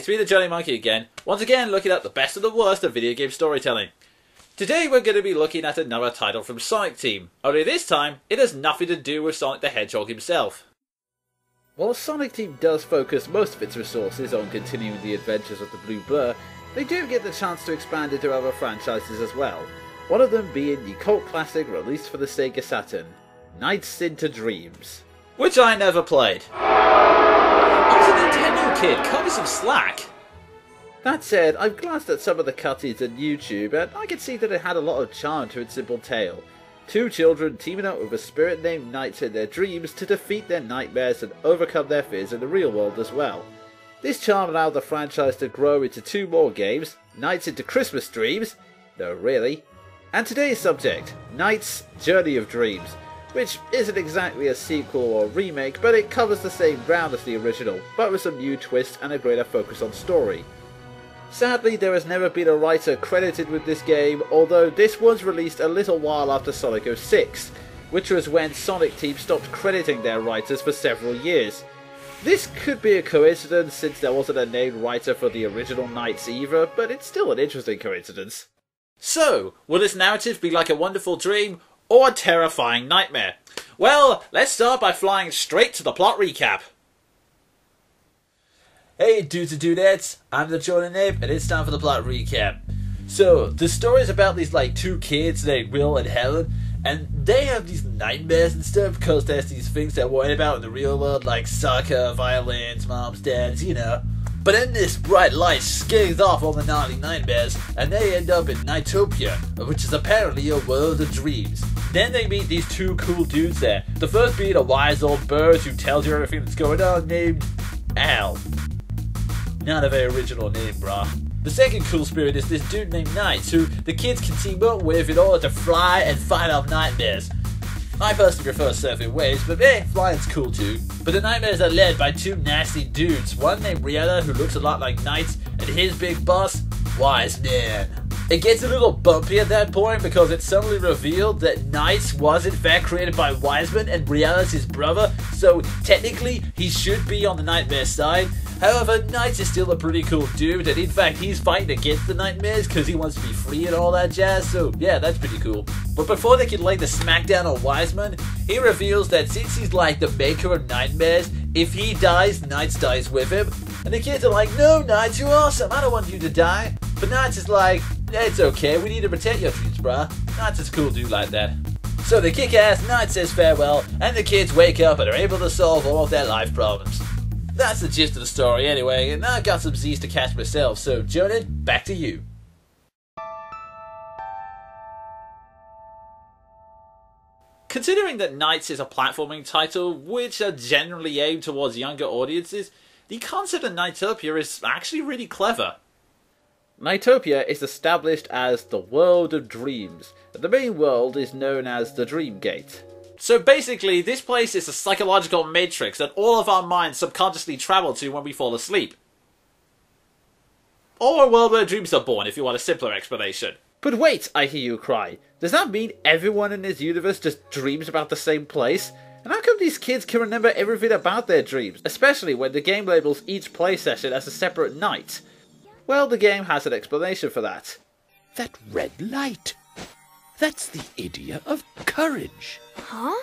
it's me, the Jonin Monkey again, once again looking at the best and the worst of video game storytelling. Today we're going to be looking at another title from Sonic Team, only this time it has nothing to do with Sonic the Hedgehog himself. While Sonic Team does focus most of its resources on continuing the adventures of the Blue Blur, they do get the chance to expand into other franchises as well, one of them being the cult classic released for the Sega Saturn, Nights into Dreams. Which I never played. I was a Nintendo kid, cut me some slack. That said, I've glanced at some of the cutscenes on YouTube and I can see that it had a lot of charm to its simple tale. Two children teaming up with a spirit named Nights in their dreams to defeat their nightmares and overcome their fears in the real world as well. This charm allowed the franchise to grow into two more games, Nights into Christmas Dreams, no really, and today's subject, Nights Journey of Dreams, which isn't exactly a sequel or remake, but it covers the same ground as the original, but with some new twists and a greater focus on story. Sadly, there has never been a writer credited with this game, although this was released a little while after Sonic 06, which was when Sonic Team stopped crediting their writers for several years. This could be a coincidence since there wasn't a named writer for the original Nights either, but it's still an interesting coincidence. So, will this narrative be like a wonderful dream, or a terrifying nightmare? Well, let's start by flying straight to the plot recap. Hey dudes and dudettes, I'm the Jonin Ape, and it's time for the plot recap. So, the story is about these two kids named Will and Helen, and they have these nightmares and stuff because there's these things they're worried about in the real world, like soccer, violins, moms, dads, you know. But then this bright light scathes off all the gnarly nightmares, and they end up in Nightopia, which is apparently a world of dreams. Then they meet these two cool dudes there. The first being a wise old bird who tells you everything that's going on, named Al. Not a very original name, brah. The second cool spirit is this dude named Nights, who the kids can team up with in order to fly and fight off nightmares. I personally prefer surfing waves, but flying's cool too. But the nightmares are led by two nasty dudes, one named Rihanna, who looks a lot like Nights, and his big boss, Wise Man. It gets a little bumpy at that point because it's suddenly revealed that Nights was in fact created by Wiseman and Brianna's his brother, so technically he should be on the nightmare side. However, Nights is still a pretty cool dude, and in fact he's fighting against the nightmares because he wants to be free and all that jazz, so yeah, that's pretty cool. But before they can lay the smackdown on Wiseman, he reveals that since he's like the maker of nightmares, if he dies, Nights dies with him. And the kids are like, no Nights, you're awesome, I don't want you to die. But Nights is like, it's okay, we need to protect your dreams, bruh. Nights is a cool dude like that. So they kick ass, Nights says farewell, and the kids wake up and are able to solve all of their life problems. That's the gist of the story anyway, and I've got some Z's to catch myself, so Jonin, back to you. Considering that Nights is a platforming title, which are generally aimed towards younger audiences, the concept of Nightopia is actually really clever. Nightopia is established as the world of dreams, and the main world is known as the Dream Gate. So basically, this place is a psychological matrix that all of our minds subconsciously travel to when we fall asleep. Or a world where dreams are born, if you want a simpler explanation. But wait, I hear you cry. Does that mean everyone in this universe just dreams about the same place? And how come these kids can remember everything about their dreams, especially when the game labels each play session as a separate night? Well, the game has an explanation for that. That red light. That's the idea of courage. Huh?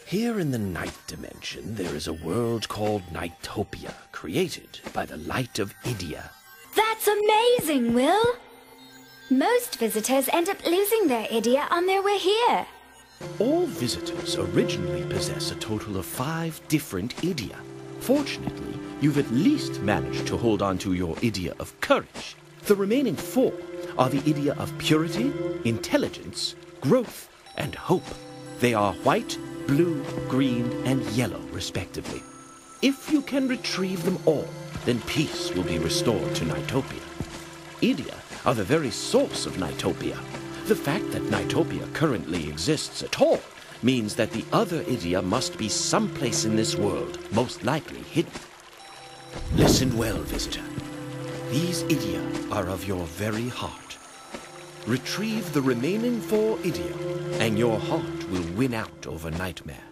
Here in the night dimension, there is a world called Nightopia, created by the light of Idia. That's amazing, Will! Most visitors end up losing their Idia on their way here. All visitors originally possess a total of 5 different Idia. Fortunately, you've at least managed to hold on to your Idia of courage. The remaining 4 are the Idia of purity, intelligence, growth, and hope. They are white, blue, green, and yellow, respectively. If you can retrieve them all, then peace will be restored to Nightopia. Idia are the very source of Nightopia. The fact that Nightopia currently exists at all means that the other Idia must be someplace in this world, most likely hidden. Listen well, visitor. These Idia are of your very heart. Retrieve the remaining 4 Idia, and your heart will win out over Nightmare.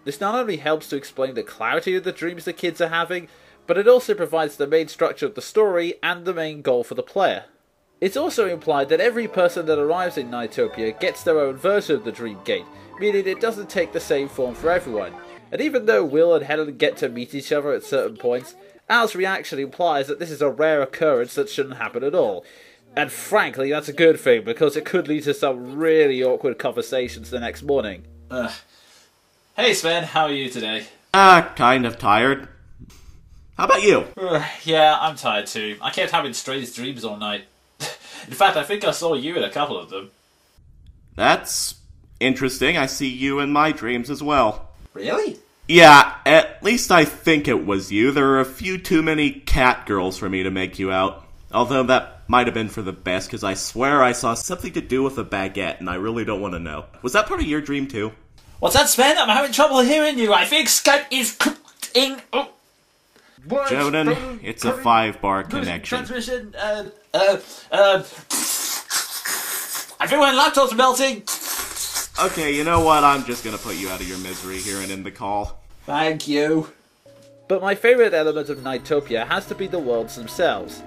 This not only helps to explain the clarity of the dreams the kids are having, but it also provides the main structure of the story and the main goal for the player. It's also implied that every person that arrives in Nightopia gets their own version of the Dream Gate, meaning it doesn't take the same form for everyone. And even though Will and Helen get to meet each other at certain points, Al's reaction implies that this is a rare occurrence that shouldn't happen at all. And frankly, that's a good thing, because it could lead to some really awkward conversations the next morning. Hey Sven, how are you today? Kind of tired. How about you? Yeah, I'm tired too. I kept having strange dreams all night. In fact, I think I saw you in a couple of them. That's interesting. I see you in my dreams as well. Really? Yeah, at least I think it was you. There are a few too many cat girls for me to make you out. Although that might have been for the best, because I swear I saw something to do with a baguette, and I really don't want to know. Was that part of your dream too? What's that, Sven? I'm having trouble hearing you. I think Skype is cutting. Oh. Jonin, it's a 5-bar connection. Transmission, everyone, laptop's melting. Okay, you know what? I'm just gonna put you out of your misery here and end the call. Thank you. But my favourite element of Nightopia has to be the worlds themselves.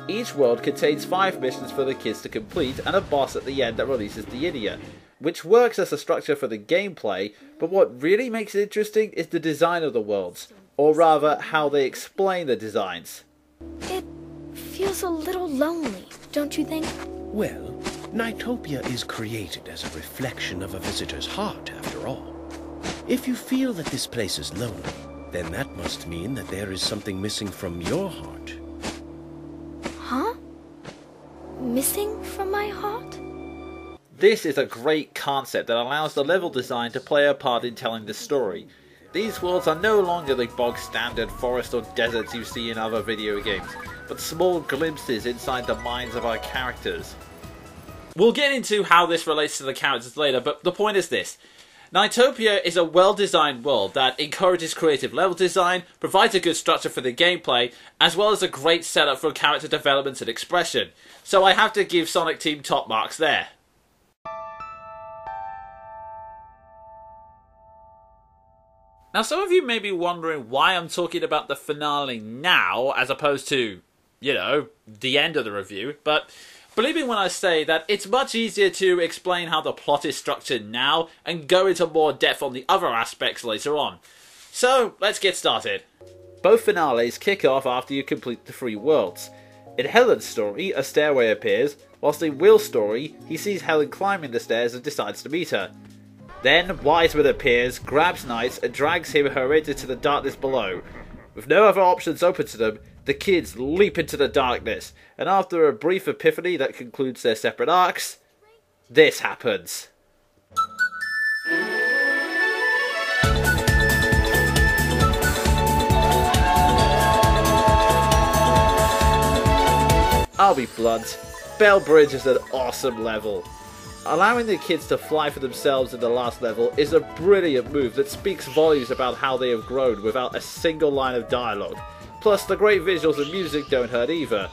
Each world contains 5 missions for the kids to complete and a boss at the end that releases the Idia, which works as a structure for the gameplay, but what really makes it interesting is the design of the worlds, or rather how they explain the designs. It feels a little lonely, don't you think? Well, Nightopia is created as a reflection of a visitor's heart, after all. If you feel that this place is lonely, then that must mean that there is something missing from your heart. Huh? Missing from my heart? This is a great concept that allows the level design to play a part in telling the story. These worlds are no longer the bog standard forest or deserts you see in other video games, but small glimpses inside the minds of our characters. We'll get into how this relates to the characters later, but the point is this. Nightopia is a well-designed world that encourages creative level design, provides a good structure for the gameplay, as well as a great setup for character development and expression. So I have to give Sonic Team top marks there. Now some of you may be wondering why I'm talking about the finale now, as opposed to, you know, the end of the review, but believe me when I say that it's much easier to explain how the plot is structured now and go into more depth on the other aspects later on. So, let's get started. Both finales kick off after you complete the 3 worlds. In Helen's story, a stairway appears, whilst in Will's story, he sees Helen climbing the stairs and decides to meet her. Then, Wiseman appears, grabs Knight, and drags him her into the darkness below. With no other options open to them, the kids leap into the darkness, and after a brief epiphany that concludes their separate arcs, this happens. I'll be blunt, Bell Bridge is an awesome level. Allowing the kids to fly for themselves in the last level is a brilliant move that speaks volumes about how they have grown without a single line of dialogue. Plus, the great visuals and music don't hurt either.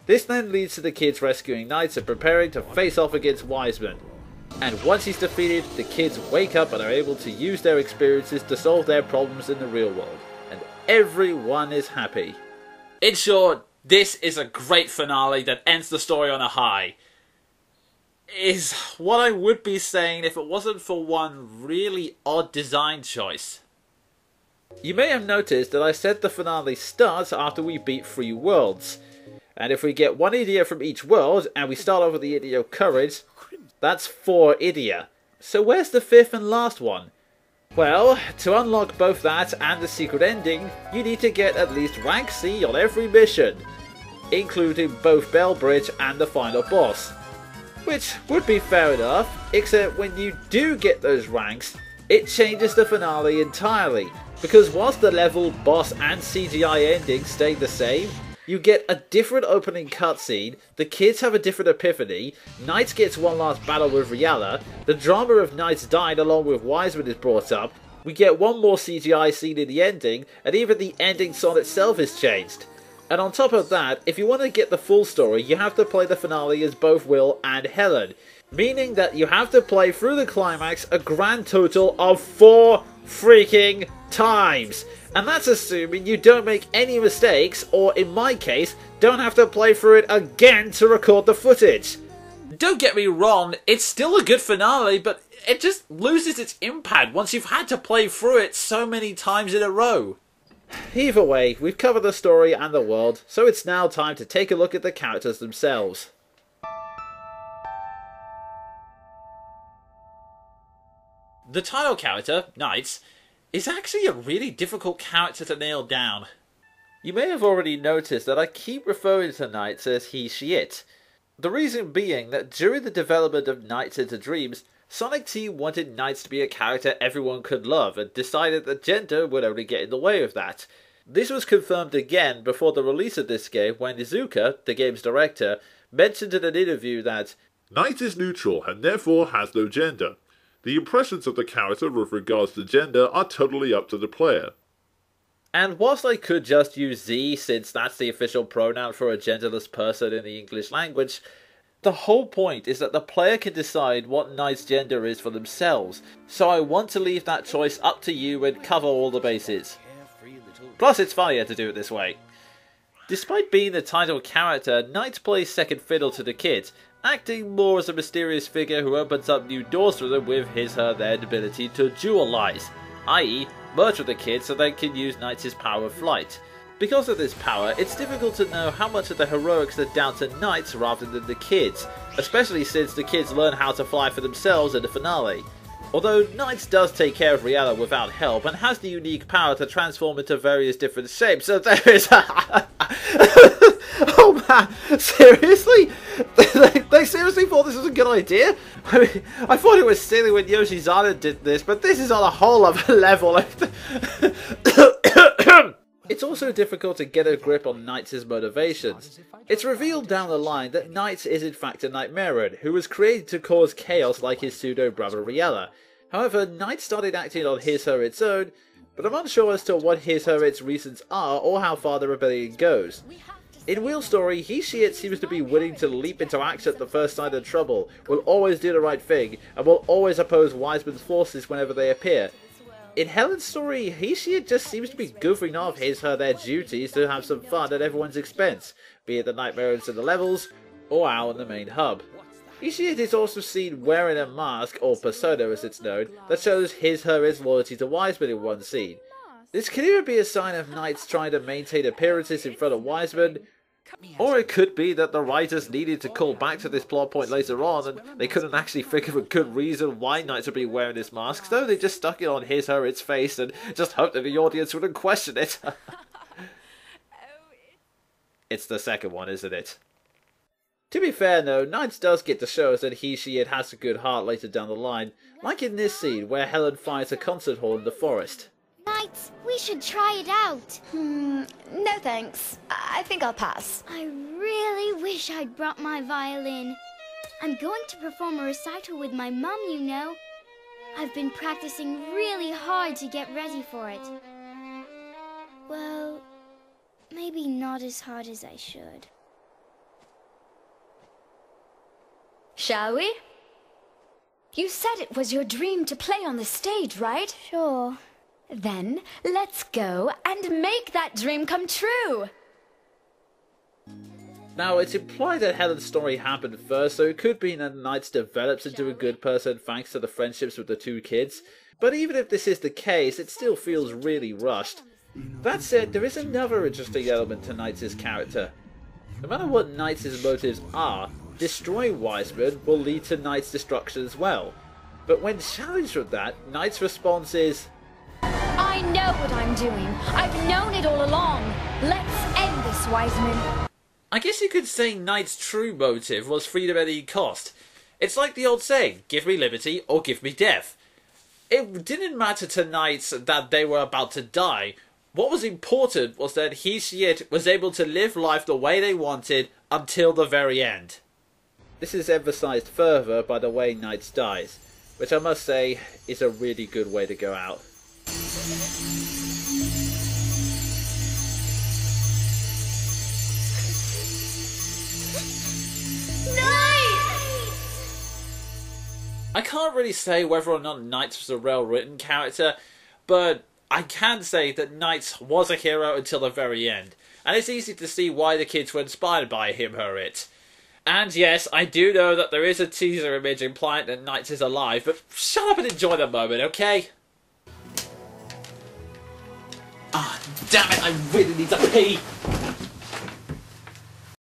This then leads to the kids rescuing Knights and preparing to face off against Wiseman. And once he's defeated, the kids wake up and are able to use their experiences to solve their problems in the real world. And everyone is happy. In short, this is a great finale that ends the story on a high. Is what I would be saying if it wasn't for one really odd design choice. You may have noticed that I said the finale starts after we beat 3 worlds. And if we get 1 Idia from each world, and we start off with the Idia of Courage, that's 4 Idia. So where's the 5th and last one? Well, to unlock both that and the secret ending, you need to get at least rank C on every mission, including both Bell Bridge and the final boss. Which would be fair enough, except when you do get those ranks, it changes the finale entirely, because whilst the level, boss and CGI endings stay the same, you get a different opening cutscene, the kids have a different epiphany, Knight gets one last battle with Riala, the drama of Knight's dying along with Wiseman is brought up, we get one more CGI scene in the ending, and even the ending song itself is changed. And on top of that, if you want to get the full story, you have to play the finale as both Will and Helen. Meaning that you have to play through the climax a grand total of 4 freaking times. And that's assuming you don't make any mistakes, or in my case, don't have to play through it again to record the footage. Don't get me wrong, it's still a good finale, but it just loses its impact once you've had to play through it so many times in a row. Either way, we've covered the story and the world, so it's now time to take a look at the characters themselves. The title character, Knights, is actually a really difficult character to nail down. You may have already noticed that I keep referring to Knights as he, she, it. The reason being that during the development of Knights into Dreams, Sonic Team wanted Knights to be a character everyone could love and decided that gender would only get in the way of that. This was confirmed again before the release of this game when Izuka, the game's director, mentioned in an interview that Knight is neutral and therefore has no gender. The impressions of the character with regards to gender are totally up to the player. And whilst I could just use Z since that's the official pronoun for a genderless person in the English language, the whole point is that the player can decide what Knight's gender is for themselves, so I want to leave that choice up to you and cover all the bases. Plus it's funnier to do it this way. Despite being the title character, Knight plays second fiddle to the kids, acting more as a mysterious figure who opens up new doors for them with their ability to dualize, i.e. merge with the kids so they can use Knight's power of flight. Because of this power, it's difficult to know how much of the heroics are down to Knights rather than the kids, especially since the kids learn how to fly for themselves in the finale. Although Knights does take care of Rihanna without help and has the unique power to transform into various different shapes, so there is oh man, seriously? They seriously thought this was a good idea? I mean, I thought it was silly when Yoshizana did this, but this is on a whole other level. It's also difficult to get a grip on Knights' motivations. It's revealed down the line that Knights is in fact a Nightmarian, who was created to cause chaos like his pseudo-brother Riella. However, Knight started acting on its own, but I'm unsure as to what its reasons are or how far the rebellion goes. In Wheel Story, it seems to be willing to leap into action at the first sign of trouble, will always do the right thing, and will always oppose Wiseman's forces whenever they appear. In Helen's story, it just seems to be goofing off their duties to have some fun at everyone's expense, be it the Nightmares in the levels, or out in the main hub. It is also seen wearing a mask, or persona as it's known, that shows its loyalty to Wiseman in one scene. This could either be a sign of Knights trying to maintain appearances in front of Wiseman, or it could be that the writers needed to call back to this plot point later on and they couldn't actually think of a good reason why Knights would be wearing this mask, so they just stuck it on its face and just hoped that the audience wouldn't question it. It's the second one, isn't it? To be fair though, Knights does get to show us that it has a good heart later down the line, like in this scene where Helen finds a concert hall in the forest. Knights, we should try it out. No thanks. I think I'll pass. I really wish I'd brought my violin. I'm going to perform a recital with my mum, you know. I've been practicing really hard to get ready for it. Well, maybe not as hard as I should. Shall we? You said it was your dream to play on the stage, right? Sure. Then, let's go and make that dream come true! Now, it's implied that Helen's story happened first, so it could be that Knights develops into a good person thanks to the friendships with the two kids, but even if this is the case, it still feels really rushed. That said, there is another interesting element to Knights' character. No matter what Knights' motives are, destroying Wiseman will lead to Knight's destruction as well. But when challenged with that, Knight's response is, I know what I'm doing. I've known it all along. Let's end this, Wiseman. I guess you could say Knight's true motive was freedom at any cost. It's like the old saying, give me liberty or give me death. It didn't matter to Knights that they were about to die. What was important was that it was able to live life the way they wanted until the very end. This is emphasized further by the way Knights dies, which I must say is a really good way to go out. I can't really say whether or not Knights was a well-written character, but I can say that Knight was a hero until the very end, and it's easy to see why the kids were inspired by him or it. And yes, I do know that there is a teaser image implying that Knight is alive, but shut up and enjoy the moment, okay? Ah, damn it, I really need to pee!